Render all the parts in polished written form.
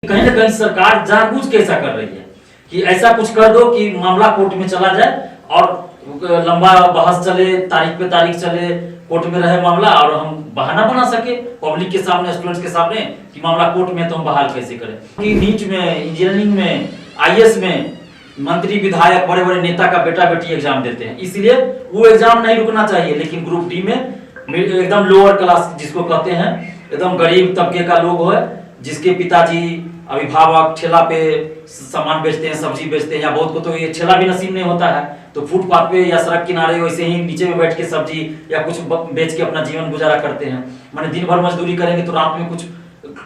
कहीं ना कहीं सरकार जानबूझ के ऐसा कर रही है कि ऐसा कुछ कर दो कि मामला कोर्ट में चला जाए और लंबा बहस चले, तारीख पे तारीख चले, कोर्ट में रहे मामला और हम बहाना बना सके पब्लिक के सामने, स्टूडेंट्स के सामने कि मामला कोर्ट में तो हम बहाल कैसे करें। कि नीट में, इंजीनियरिंग में, आईएएस में मंत्री, विधायक, बड़े बड़े नेता का बेटा बेटी एग्जाम देते हैं, इसलिए वो एग्जाम नहीं रुकना चाहिए। लेकिन ग्रुप डी में एकदम लोअर क्लास जिसको कहते हैं, एकदम गरीब तबके का लोग हो, जिसके पिताजी अभिभावक ठेला पे सामान बेचते हैं, सब्जी बेचते हैं, या बहुत को तो ये ठेला भी नसीब नहीं होता है, तो फुटपाथ पे या सड़क किनारे वैसे ही नीचे में बैठ के सब्जी या कुछ बेच के अपना जीवन गुजारा करते हैं। माने दिन भर मजदूरी करेंगे तो रात में कुछ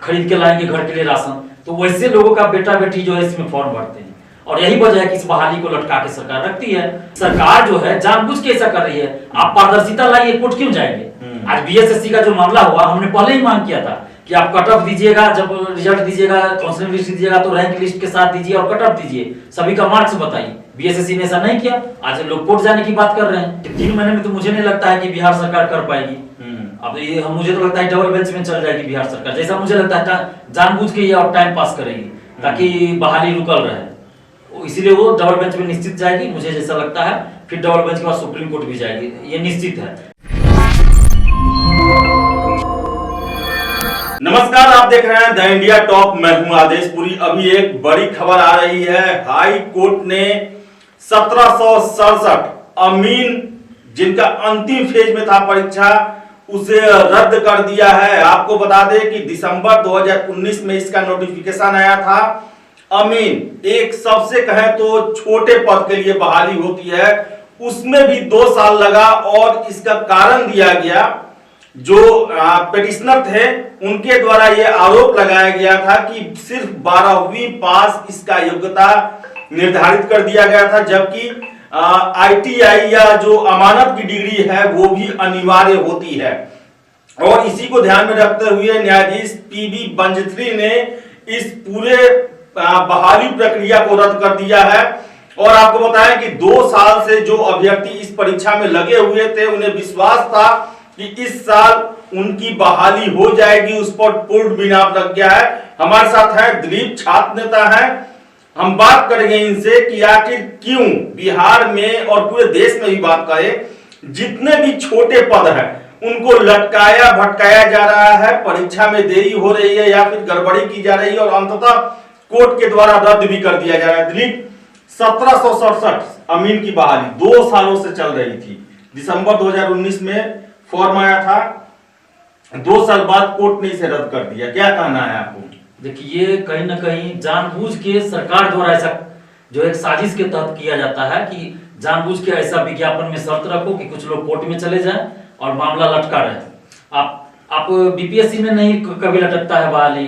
खरीद के लाएंगे घर के लिए राशन। तो वैसे लोगों का बेटा बेटी जो है इसमें फॉर्म भरते हैं, और यही वजह है कि इस बहाली को लटका के सरकार रखती है। सरकार जो है जानबूझ के ऐसा कर रही है। आप पारदर्शिता लाइए, कोर्ट क्यों जाएंगे? आज बीएसएससी का जो मामला हुआ, हमने पहले ही मांग किया था कि आप कट ऑफ दीजिएगा, जब रिजल्ट दीजिएगा, काउंसलिंग लिस्ट दीजिएगा तो रैंक लिस्ट के साथ दीजिए और कट ऑफ दीजिए, सभी का मार्क्स बताइए। बीएसएससी ने ऐसा नहीं किया, आज लोग कोर्ट जाने की बात कर रहे हैं। 3 महीने में तो मुझे नहीं लगता है कि बिहार सरकार कर पाएगी। अब ये मुझे तो लगता है डबल बेंच में चल जाएगी बिहार सरकार, जैसा मुझे लगता है जानबूझ के ये और टाइम पास करेगी ताकि बहाली रुकल रहे, इसीलिए वो डबल बेंच में निश्चित जाएगी मुझे जैसा लगता है। फिर डबल बेंच के बाद सुप्रीम कोर्ट भी जाएगी, ये निश्चित है। नमस्कार, आप देख रहे हैं द इंडिया टॉप। मैं हूं आदेश पुरी। अभी एक बड़ी खबर आ रही है। हाई कोर्ट ने 1767 अमीन जिनका अंतिम फेज में था परीक्षा, उसे रद्द कर दिया है। आपको बता दें कि दिसंबर 2019 में इसका नोटिफिकेशन आया था। अमीन एक सबसे कहें तो छोटे पद के लिए बहाली होती है, उसमें भी 2 साल लगा और इसका कारण दिया गया, जो पिटिशनर थे उनके द्वारा यह आरोप लगाया गया था कि सिर्फ 12वीं पास इसका योग्यता निर्धारित कर दिया गया था, जबकि आईटीआई या जो अमानत की डिग्री है वो भी अनिवार्य होती है। और इसी को ध्यान में रखते हुए न्यायाधीश पीबी बंजथरी ने इस पूरे बहाली प्रक्रिया को रद्द कर दिया है। और आपको बताएं कि 2 साल से जो अभ्यर्थी इस परीक्षा में लगे हुए थे, उन्हें विश्वास था कि इस साल उनकी बहाली हो जाएगी, उस पर पूर्ण विराम लग गया है। हमारे साथ है दिलीप, छात्र नेता है। हम बात करेंगे इनसे कि आखिर क्यों बिहार में और पूरे देश में भी बात करें, जितने भी छोटे पद हैं उनको लटकाया भटकाया जा रहा है, परीक्षा में देरी हो रही है या फिर गड़बड़ी की जा रही है और अंततः कोर्ट के द्वारा रद्द भी कर दिया जा रहा है। दिलीप, 1767 अमीन की बहाली 2 सालों से चल रही थी। दिसंबर 2019 में फॉर्म आया था, 2 साल बाद कोर्ट ने इसे रद्द कर दिया। क्या कहना है आपको? देखिए, ये कहीं ना कहीं जानबूझ के सरकार द्वारा ऐसा जो एक साजिश के तहत किया जाता है कि जानबूझ के ऐसा विज्ञापन में शर्त रखो कि कुछ लोग कोर्ट में चले जाएं और मामला लटका रहे। आप बीपीएससी में नहीं कभी लटकता है बहाली,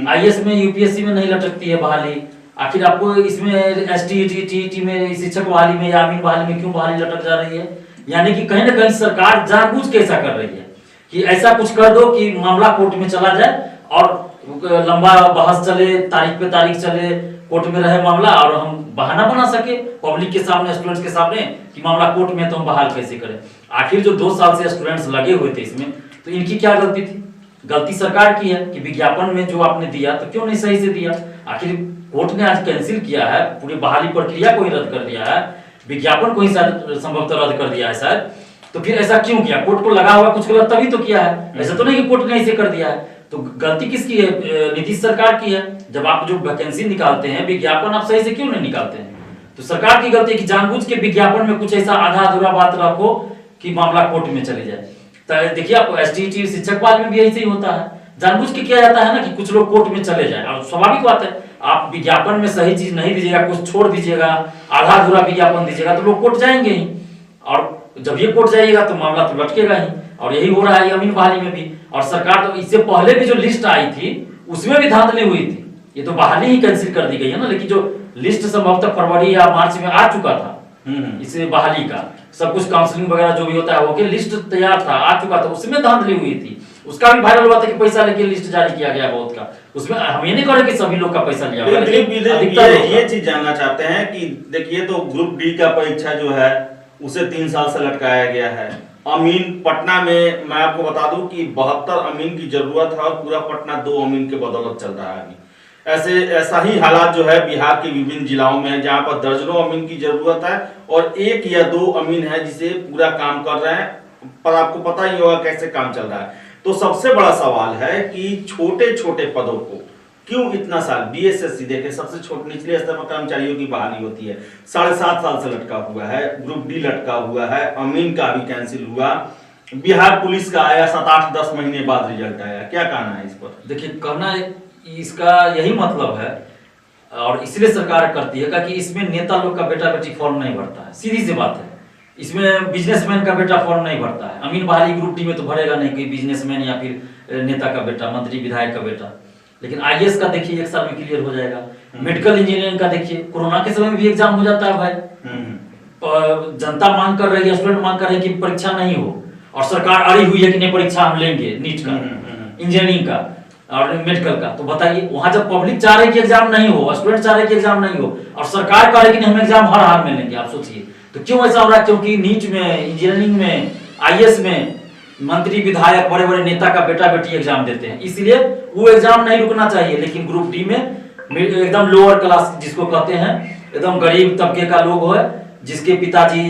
आईएएस में, यूपीएससी में नहीं लटकती है बहाली, आखिर आपको इसमें एसटीईटी, टीईटी में, शिक्षक बहाली में या अमीन बहाली में क्यों बहाली लटक जा रही है? यानी कि कहीं ना कहीं सरकार जानबूझ के ऐसा कर रही है कि ऐसा कुछ कर दो कि मामला कोर्ट में चला जाए और लंबा बहस चले, तारीख पे तारीख चले, कोर्ट में रहे मामला और हम बहाना बना सके पब्लिक के सामने, स्टूडेंट्स के सामने कि मामला कोर्ट में तो हम बहाल कैसे करें। आखिर जो 2 साल से स्टूडेंट्स लगे हुए थे इसमें, तो इनकी क्या गलती थी? गलती सरकार की है कि विज्ञापन में जो आपने दिया तो क्यों नहीं सही से दिया। आखिर कोर्ट ने आज कैंसिल किया है, पूरी बहाली प्रक्रिया को ही रद्द कर दिया है, विज्ञापन को ही संभवतः रद्द कर दिया है शायद। तो फिर ऐसा क्यों किया? कोर्ट को लगा हुआ कुछ गलत तभी तो किया है, ऐसा तो नहीं कि कोर्ट ने ऐसे कर दिया है। तो गलती किसकी है? नीतीश सरकार की है। जब आप जो वैकेंसी निकालते हैं, विज्ञापन आप सही से क्यों नहीं निकालते हैं? तो सरकार की गलती है कि जानबूझ के विज्ञापन में कुछ ऐसा आधा अधूरा बात रखो कि मामला कोर्ट में चले जाए। तो देखिए, आप एसटीईटी शिक्षक पाल में भी ऐसे ही होता है, जानबूझ के किया जाता है ना कि कुछ लोग कोर्ट में चले जाए। और स्वाभाविक बात है, आप विज्ञापन में सही चीज नहीं दीजिएगा, कुछ छोड़ दीजिएगा, आधा अधूरा विज्ञापन दीजिएगा, तो लोग कोर्ट जाएंगे ही। और जब ये कोर्ट जाइएगा तो मामला तो लटकेगा ही, और यही हो रहा है अमीन बहाली में भी। और सरकार तो इससे पहले भी जो लिस्ट आई थी उसमें भी धांधली हुई थी, ये तो बहाली ही कैंसिल कर दी गई है ना। लेकिन जो लिस्ट संभवतः फरवरी या मार्च में आ चुका था इसे बहाली का, सब कुछ काउंसलिंग वगैरह जो भी होता है वो लिस्ट तैयार था, आ चुका था, उसमें धांधली हुई थी। उसका भी वायरल हुआ था कि पैसा लेके लिस्ट जारी किया गया बहुत का। उसमें हम ये नहीं कह रहे कि सभी लोग का पैसा लिया हुआ। ये चीज जानना चाहते हैं कि देखिए, तो ग्रुप डी का परीक्षा जो है उसे 3 साल से लटकाया गया है। अमीन पटना में, मैं आपको बता दूं कि 72 अमीन की जरूरत है और पूरा पटना 2 अमीन के बदौलत चल रहा है अभी। ऐसा ही हालात जो है बिहार के विभिन्न जिलाओं में है, जहां पर दर्जनों अमीन की जरूरत है और 1 या 2 अमीन है जिसे पूरा काम कर रहे हैं, पर आपको पता ही होगा कैसे काम चल रहा है। तो सबसे बड़ा सवाल है कि छोटे छोटे पदों को क्यों इतना साल, बीएसएससी देखे सबसे छोटे निचले स्तर पर कर्मचारियों की बहाली होती है, 7.5 साल से लटका हुआ है, ग्रुप डी लटका हुआ है, अमीन का भी कैंसिल हुआ, बिहार पुलिस का आया 7-8-10 महीने बाद रिजल्ट आया, क्या कहना है इस पर? देखिए, कहना इसका यही मतलब है और इसलिए सरकार करती है कि इसमें नेता लोग का बेटा बेटी फॉर्म नहीं भरता है, सीधी सी बात है। इसमें बिजनेसमैन का बेटा फॉर्म नहीं भरता है। अमीन बहाली ग्रुप डी में तो भरेगा नहीं कोई बिजनेसमैन या फिर नेता का बेटा, मंत्री विधायक का बेटा। लेकिन आईएएस का देखिए 1 साल में क्लियर हो जाएगा। मेडिकल इंजीनियरिंग का देखिए कोरोना के समय में भी एग्जाम हो जाता है भाई। जनता मांग कर रही है, स्टूडेंट मांग कर रहे हैं कि परीक्षा नहीं हो और सरकार अड़ी हुई है कि नहीं परीक्षा हम लेंगे, नीट का, इंजीनियरिंग का और मेडिकल का। तो बताइए, वहां जब पब्लिक चाह रही है कि एग्जाम नहीं हो, स्टूडेंट चाह रहे हैं कि एग्जाम नहीं हो और सरकार कह रही है कि हम एग्जाम हर हाल में लेंगे, आप सोचिए तो क्यों ऐसा हो रहा है? क्योंकि नीट में, इंजीनियरिंग में, आईएएस में मंत्री विधायक बड़े बड़े नेता का बेटा बेटी एग्जाम देते हैं, इसलिए वो एग्जाम नहीं रुकना चाहिए। लेकिन ग्रुप डी में एकदम लोअर क्लास जिसको कहते हैं, एकदम गरीब तबके का लोग हो, जिसके पिताजी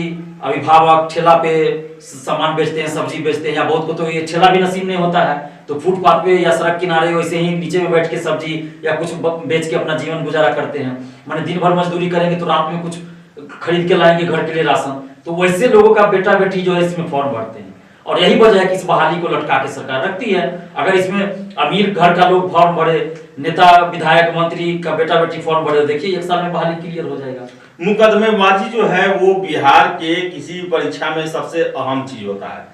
अभिभावक ठेला पे सामान बेचते हैं, सब्जी बेचते हैं, या बहुत को तो ये ठेला भी नसीब नहीं होता है, तो फुटपाथ पे या सड़क किनारे वैसे ही नीचे में बैठ के सब्जी या कुछ बेच के अपना जीवन गुजारा करते हैं। माने दिन भर मजदूरी करेंगे तो रात में कुछ खरीद के लाएंगे घर के लिए राशन। तो वैसे लोगों का बेटा बेटी जो है इसमें फॉर्म भरते हैं और यही वजह है कि इस बहाली को लटका के सरकार रखती है। अगर इसमें अमीर घर का लोग फॉर्म भरे, नेता विधायक मंत्री का बेटा बेटी फॉर्म भरे, देखिए 1 साल में बहाली क्लियर हो जाएगा। मुकदमेबाजी जो है वो बिहार के किसी परीक्षा में सबसे अहम चीज होता है।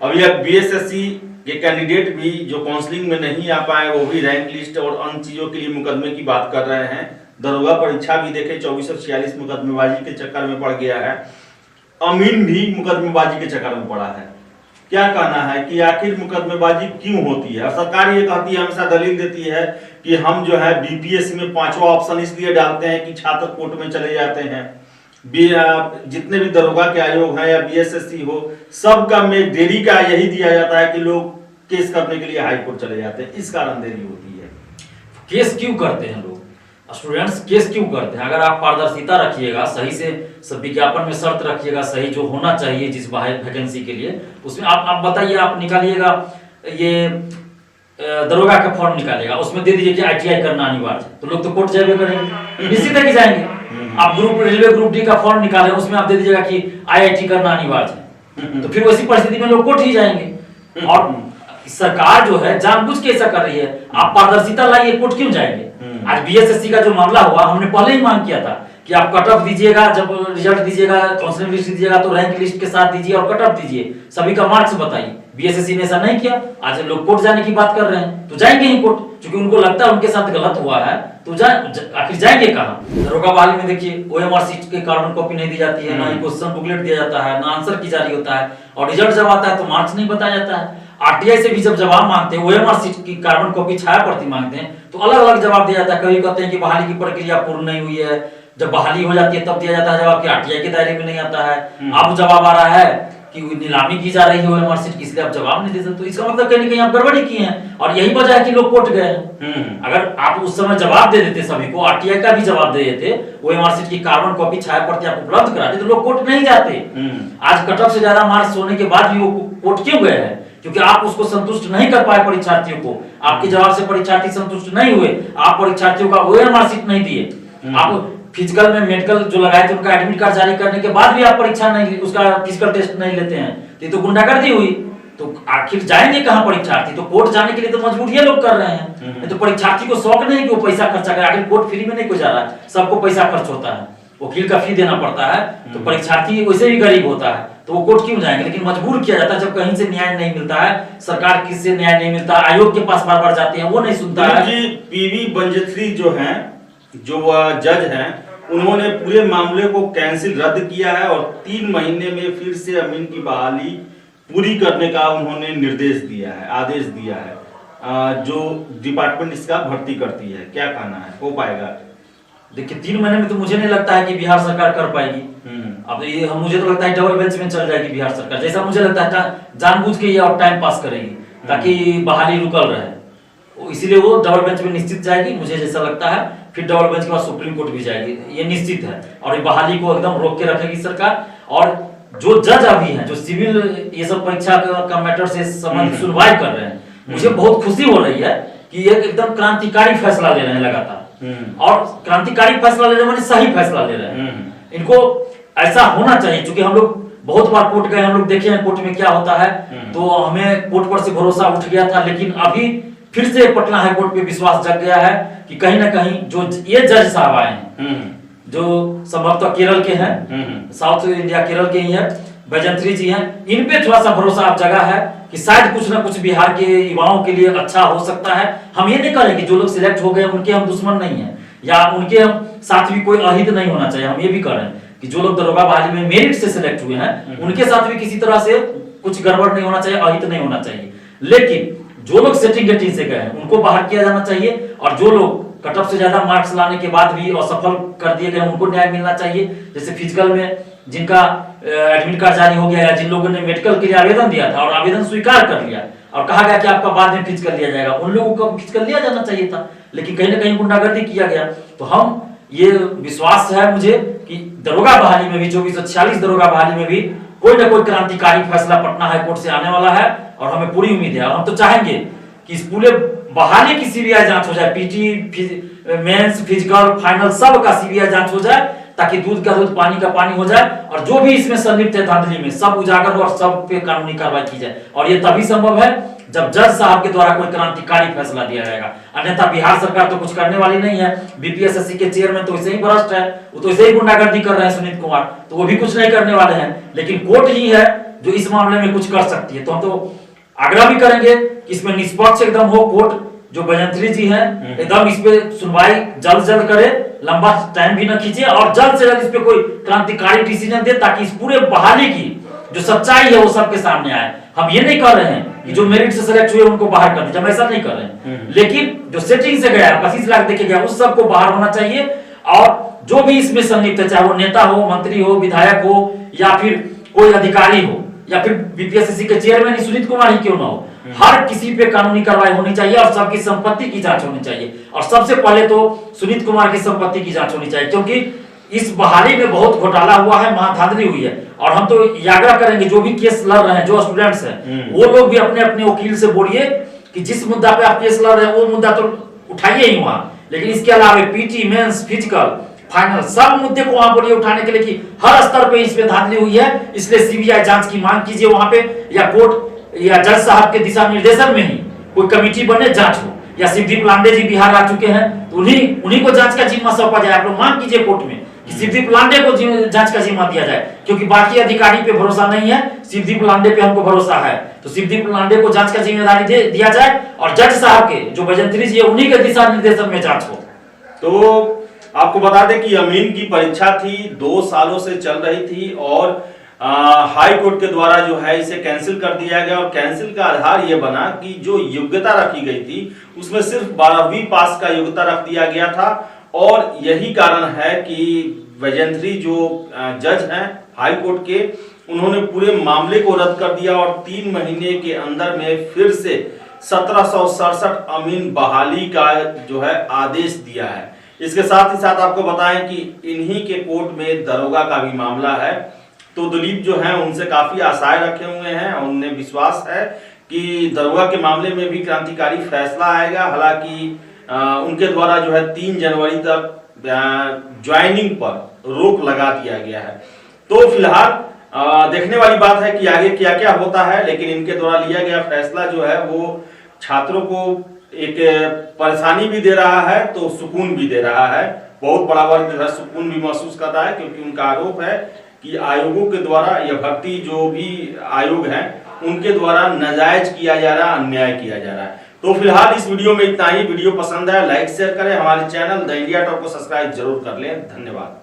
अभी अब बीएसएससी के कैंडिडेट भी जो काउंसलिंग में नहीं आ पाए वो भी रैंक लिस्ट और अन्य चीजों के लिए मुकदमे की बात कर रहे हैं। दरोगा परीक्षा भी देखे 2446 मुकदमेबाजी के चक्कर में पड़ गया है। अमीन भी मुकदमेबाजी के चक्कर में पड़ा है। क्या कहना है कि आखिर मुकदमेबाजी क्यों होती है? और सरकार ये कहती है, हमेशा दलील देती है कि हम जो है बीपीएससी में 5वां ऑप्शन इसलिए डालते हैं कि छात्र कोर्ट में चले जाते हैं। जितने भी दरोगा के आयोग हैं या बीएसएससी हो, सबका में देरी का यही दिया जाता है कि लोग केस करने के लिए हाई कोर्ट चले जाते हैं, इस कारण देरी होती है। केस क्यों करते हैं लोग, स्टूडेंट्स केस क्यों करते हैं? अगर आप पारदर्शिता रखिएगा, सही से सब विज्ञापन में शर्त रखिएगा, सही जो होना चाहिए जिस वैकेंसी के लिए, उसमें आप बताइए, आप निकालिएगा ये दरोगा का फॉर्म निकालेगा, उसमें दे दीजिए कि आईटीआई करना अनिवार्य है, तो लोग तो कोर्ट जाए करेंगे, निश्चित है कि जाएंगे। आप रेलवे ग्रुप डी का फॉर्म निकाले, उसमें आप दे दीजिएगा कि आईआईटी करना अनिवार्य है, तो फिर वैसी परिस्थिति में लोग कोर्ट ही जाएंगे। और सरकार जो है जानबूझ के ऐसा कर रही है। आप पारदर्शिता लाइए, कोर्ट क्यों जाएंगे? आज बीएसएससी का जो मामला हुआ, हमने पहले ही मांग किया था कि आप कट ऑफ दीजिएगा, जब रिजल्ट दीजिएगा, काउंसलिंग लिस्ट दीजिएगा तो रैंक लिस्ट के साथ दीजिए और कट ऑफ दीजिए, सभी का मार्क्स बताइए। बीएसएससी ने ऐसा नहीं किया। आज लोग कोर्ट जाने की बात कर रहे हैं, तो जाएंगे ही कोर्ट, क्योंकि उनको लगता है उनके साथ गलत हुआ है, तो आखिर जाएंगे कहाँ? दरोगा बहाली में देखिए ओएमआर सीट के कार्बन कॉपी नहीं दी जाती है, ना ही क्वेश्चन बुकलेट दिया जाता है, ना आंसर की जारी होता है, और रिजल्ट जब आता है तो मार्क्स नहीं बताया जाता है। आरटीआई से भी जब जवाब मांगते हैं, ओएमआर सीट की कार्बन कॉपी छाया प्रति मांगते हैं, तो अलग अलग जवाब दिया जाता है। कभी कहते हैं कि बहाली की प्रक्रिया पूर्ण नहीं हुई है, जब बहाली हो जाती है तब दिया जाता है जवाब कि आरटीआई के दायरे में नहीं आता है। अब जवाब आ रहा है कि नीलामी की जा रही है ओएमआर सीट की, इसलिए आप जवाब नहीं दे सकते। तो इसका मतलब कहीं ना कहीं आप गड़बड़ी की है, और यही वजह है कि लोग कोर्ट गए हैं। अगर आप उस समय जवाब दे देते, सभी को आरटीआई का भी जवाब दे देते, ओएमआर सीट की कार्बन कॉपी छाया प्रति आप उपलब्ध कराते, तो लोग कोर्ट नहीं जाते। आज कट ऑफ से ज्यादा मार्क्स होने के बाद भी वो कोर्ट क्यों गए हैं? क्योंकि आप उसको संतुष्ट नहीं कर पाए परीक्षार्थियों को, आपके जवाब से परीक्षार्थी संतुष्ट नहीं हुए, आप परीक्षार्थियों का ओएमआर सीट नहीं दिए, आप फिजिकल में मेडिकल जो लगाए थे उनका एडमिट कार्ड जारी करने के बाद भी आप परीक्षा नहीं, उसका फिजिकल टेस्ट नहीं लेते हैं, तो ये तो गुंडागर्दी हुई। तो आखिर जाएंगे कहाँ परीक्षार्थी? तो कोर्ट जाने के लिए तो मजबूर ये लोग कर रहे हैं। तो परीक्षार्थी को शौक नहीं कि वो पैसा खर्चा करे, आखिर कोर्ट फ्री में नहीं कोई जा रहा है, सबको पैसा खर्च होता है, वकील का फी देना पड़ता है, तो परीक्षार्थी वैसे भी गरीब होता है, तो वो कोर्ट क्यों जाएंगे? लेकिन मजबूर किया जाता है जब कहीं से न्याय नहीं मिलता है, सरकार किससे न्याय नहीं मिलता, आयोग के पास बार बार जाते हैं, वो नहीं सुनता है। जी पीवी बंजथरी जो हैं, जो जज हैं, उन्होंने पूरे मामले को कैंसिल रद्द किया है और 3 महीने में फिर से अमीन की बहाली पूरी करने का उन्होंने निर्देश दिया है, आदेश दिया है, जो डिपार्टमेंट इसका भर्ती करती है। क्या कहना है, हो पाएगा? देखिए 3 महीने में तो मुझे नहीं लगता है कि बिहार सरकार कर पाएगी। अब ये मुझे तो लगता है डबल बेंच में चल जाएगी बिहार सरकार, जैसा मुझे लगता है जानबूझ के ये और टाइम पास करेगी ताकि बहाली रुकल रहे। इसीलिए वो डबल बेंच में निश्चित जाएगी, मुझे जैसा लगता है। फिर डबल बेंच के बाद सुप्रीम कोर्ट भी जाएगी, ये निश्चित है। और ये बहाली को एकदम रोक के रखेगी सरकार। और जो जज अभी हैं, जो सिविल ये सब परीक्षा का मैटर से संबंधित सुनवाई कर रहे हैं, मुझे बहुत खुशी हो रही है कि ये एकदम क्रांतिकारी फैसला ले रहे हैं लगातार। और क्रांतिकारी फैसला ले रहे हैं, सही फैसला ले रहे हैं। इनको ऐसा होना चाहिए, क्योंकि हम लोग बहुत बार कोर्ट गए, हम लोग देखे हैं कोर्ट में क्या होता है, तो हमें कोर्ट पर से भरोसा उठ गया था। लेकिन अभी फिर से पटना हाई कोर्ट पे विश्वास जग गया है कि कहीं ना कहीं जो ये जज साहब आए हैं, जो संभवतः केरल के हैं, साउथ इंडिया केरल के ही है, बैजंत्री जी हैं, इन पे थोड़ा सा भरोसा अब जगा है कि शायद कुछ ना कुछ बिहार के युवाओं के लिए अच्छा हो सकता है। हम ये नहीं करें कि जो लोग सिलेक्ट हो गए उनके हम दुश्मन नहीं है, या उनके हम साथ भी कोई अहित नहीं होना चाहिए। हम ये भी करें कि जो लोग दरोगा बहाली में मेरिट से सिलेक्ट हुए हैं, उनके साथ भी किसी तरह से कुछ गड़बड़ नहीं होना चाहिए, अहित नहीं होना चाहिए। लेकिन जो लोग सेटिंग गेटिंग से गए हैं उनको बाहर किया जाना चाहिए, और जो लोग कट ऑफ से ज्यादा मार्क्स लाने के बाद भी असफल कर दिए गए उनको न्याय मिलना चाहिए। जैसे फिजिकल में जिनका एडमिट कार्ड जारी हो गया, या जिन लोगों ने मेडिकल के लिए आवेदन दिया था और आवेदन स्वीकार कर लिया और कहा गया कि आपका बाद में फिजिकल लिया जाएगा, उन लोगों को फिजिकल लिया जाना चाहिए था। लेकिन कहीं ना कहीं गुंडागर्दी किया गया। तो हम ये विश्वास है मुझे कि दरोगा बहाली में भी, 2446 दरोगा बहाली में भी कोई ना कोई क्रांतिकारी फैसला पटना हाईकोर्ट से आने वाला है, और हमें पूरी उम्मीद है। और हम तो चाहेंगे कि इस पूरे बहाली की सीबीआई जांच हो जाए, पीटी, मेंस, फिजिकल, फाइनल सब का सीबीआई जांच हो जाए, ताकि दूध का दूध पानी का पानी हो जाए, और जो भी इसमें संलिप्त है धांधली में सब उजागर हो और सब पे कानूनी कार्रवाई की जाए। और ये तभी संभव है जब जज साहब के द्वारा कोई क्रांतिकारी फैसला दिया जाएगा। अन्यथा बिहार सरकार तो कुछ करने वाली नहीं है। बीपीएसएससी के चेयरमैन तो ऐसे ही भ्रष्ट है, वो तो ऐसे ही गुंडागर्दी कर रहे हैं सुनीत कुमार, तो वो भी कुछ नहीं करने वाले हैं। लेकिन कोर्ट ही है जो इस मामले में कुछ कर सकती है। तो हम तो आग्रह भी करेंगे कि इसमें निष्पक्ष एकदम हो कोर्ट, जो बैजंत्री जी हैं एकदम इस पे सुनवाई जल्द करे, लंबा टाइम भी न खींचे, और जल्द से जल्द इस पे कोई क्रांतिकारी डिसीजन दे, ताकि इस पूरे बहाली की जो सच्चाई है वो सबके सामने आए। हम ये नहीं कर रहे हैं कि जो मेरिट से सिलेक्ट हुए उनको बाहर कर दीजिए, हम ऐसा नहीं कर रहे हैं। लेकिन जो सेटिंग से गया 25 लाख देके गया, उस सबको बाहर होना चाहिए। और जो भी इसमें संलिप्त है, चाहे वो नेता हो, मंत्री हो, विधायक हो, या फिर कोई अधिकारी हो, या फिर बीपीएसएससी के चेयरमैन सुनीत कुमार ही क्यों ना हो, हर किसी पे कानूनी कार्रवाई होनी चाहिए, और सबकी संपत्ति की जांच होनी चाहिए। और सबसे पहले तो सुनीत कुमार की संपत्ति की जांच होनी चाहिए, क्योंकि इस बहाली में बहुत घोटाला हुआ है, महाधांधली हुई है। और हम तो आग्रह करेंगे जो भी केस लड़ रहे हैं, जो स्टूडेंट्स हैं, वो लोग भी अपने अपने वकील से बोलिए कि जिस मुद्दा पे आप केस लड़ रहे हैं वो मुद्दा तो उठाइए ही वहां। लेकिन इसके अलावा पीटी, मेंस, फिजिकल, फाइनल सब मुद्दे को वहां बोलिए उठाने के लिए कि हर स्तर पे इस पे धांधली हुई है, इसलिए सीबीआई जांच की मांग कीजिए वहां पे, या कोर्ट या जज साहब के दिशा निर्देशन में ही कोई कमेटी बने, जांच हो। या शिवदीप लांडे जी बिहार आ चुके हैं, तो उन्हीं को जांच का जिम्मा सौंपा जाए। आप लोग मांग कीजिए कोर्ट में कि शिवदीप लांडे को जांच का जिम्मा दिया जाए, क्योंकि बाकी अधिकारी पे भरोसा नहीं है, शिवदीप लांडे पे हमको भरोसा है। तो शिवदीप लांडे को जांच का जिम्मेदारी दिया जाए, और जज साहब के जो बैजंत्री जी है उन्हीं के दिशा निर्देशन में जांच हो। तो आपको बता दें कि अमीन की परीक्षा थी, 2 सालों से चल रही थी, और हाई कोर्ट के द्वारा जो है इसे कैंसिल कर दिया गया। और कैंसिल का आधार यह बना कि जो योग्यता रखी गई थी उसमें सिर्फ 12वीं पास का योग्यता रख दिया गया था। और यही कारण है कि बैजंत्री जो जज हैं हाई कोर्ट के, उन्होंने पूरे मामले को रद्द कर दिया, और 3 महीने के अंदर में फिर से 1767 अमीन बहाली का जो है आदेश दिया है। इसके साथ ही साथ आपको बताएं कि इन्हीं के कोर्ट में दरोगा का भी मामला है। तो दिलीप जो है उनसे काफी आशाएं रखे हुए हैं, और उन्हें विश्वास है कि दरोगा के मामले में भी क्रांतिकारी फैसला आएगा। हालांकि उनके द्वारा जो है 3 जनवरी तक ज्वाइनिंग पर रोक लगा दिया गया है। तो फिलहाल देखने वाली बात है कि आगे क्या क्या होता है। लेकिन इनके द्वारा लिया गया फैसला जो है वो छात्रों को एक परेशानी भी दे रहा है, तो सुकून भी दे रहा है। बहुत बड़ा वर्ग जो है सुकून भी महसूस कर रहा है, क्योंकि उनका आरोप है कि आयोगों के द्वारा, या भर्ती जो भी आयोग हैं उनके द्वारा नाजायज किया जा रहा है, अन्याय किया जा रहा है। तो फिलहाल इस वीडियो में इतना ही। वीडियो पसंद है लाइक शेयर करें, हमारे चैनल द इंडिया टॉप को सब्सक्राइब जरूर कर लें। धन्यवाद।